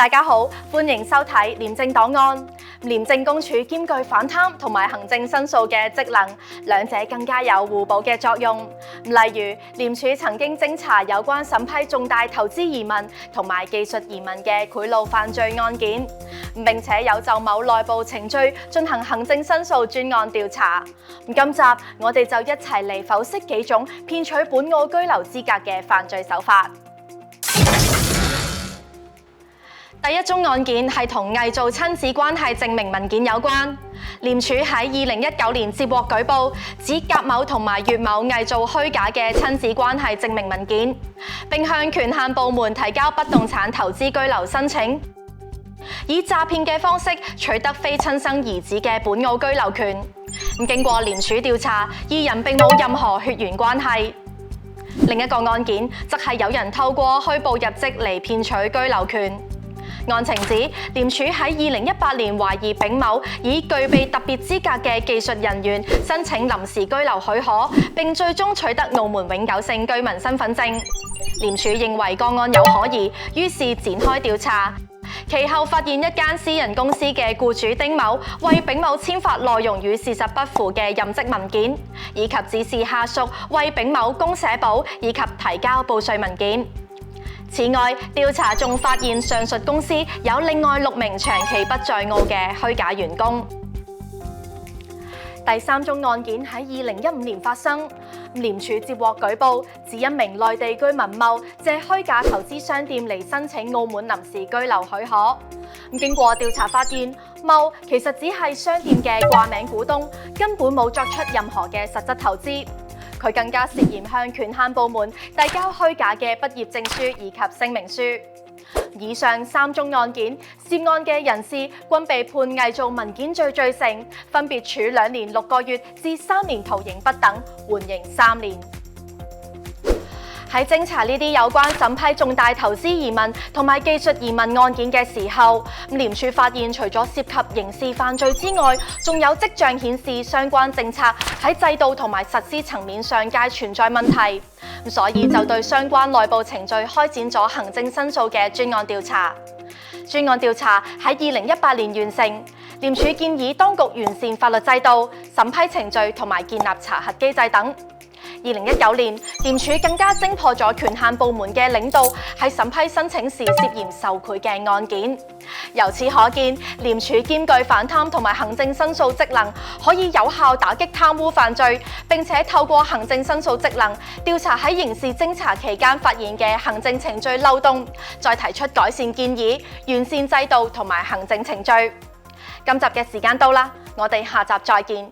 大家好，歡迎收睇廉政檔案。廉政公署兼具反貪同埋行政申訴嘅職能，兩者更加有互補嘅作用。例如，廉署曾經偵查有關審批重大投資移民同埋技術移民嘅賄賂犯罪案件，並且有就某內部程序進行行政申訴專案調查。今集我哋就一齊嚟剖析幾種騙取本澳居留資格嘅犯罪手法。第一宗案件係同偽造親子關係證明文件有關。廉署喺2019年接獲舉報，指甲某同埋乙某偽造虛假嘅親子關係證明文件，並向權限部門提交不動產投資居留申請，以詐騙嘅方式取得非親生兒子嘅本澳居留權。經過廉署調查，二人並冇任何血緣關係。另一個案件則係有人透過虛報入職嚟騙取居留權。案情指，廉署喺2018年懷疑丙某以具備特別資格嘅技術人員申請臨時居留許可，並最終取得澳門永久性居民身份證。廉署認為個案有可疑，於是展開調查。其後發現一間私人公司嘅僱主丁某為丙某簽發內容與事實不符嘅任職文件，以及指示下屬為丙某供社保以及提交報稅文件。此外，調查仲發現上述公司有另外6名長期不在澳嘅虛假員工。第三宗案件喺2015年發生，廉署接獲舉報，指一名內地居民某借虛假投資商店嚟申請澳門臨時居留許可。經過調查發現，某其實只係商店嘅掛名股東，根本冇作出任何嘅實質投資。佢更加涉嫌向權限部門遞交虛假嘅畢業證書以及聲明書。以上3宗案件，涉案嘅人士均被判偽造文件罪罪成，分別處2年6個月至3年徒刑不等，緩刑3年。喺偵查呢啲有關審批重大投資移民同埋技術移民案件嘅時候，廉署發現除咗涉及刑事犯罪之外，仲有跡象顯示相關政策喺制度同埋實施層面上皆存在問題，所以就對相關內部程序開展咗行政申訴嘅專案調查。專案調查喺2018年完成，廉署建議當局完善法律制度、審批程序同埋建立查核機制等。2019年，廉署更加偵破咗權限部門嘅領導喺審批申請時涉嫌受賄嘅案件。由此可見，廉署兼具反貪同埋行政申訴職能，可以有效打擊貪污犯罪，並且透過行政申訴職能調查喺刑事偵查期間發現嘅行政程序漏洞，再提出改善建議，完善制度同埋行政程序。今集嘅時間到啦，我哋下集再見。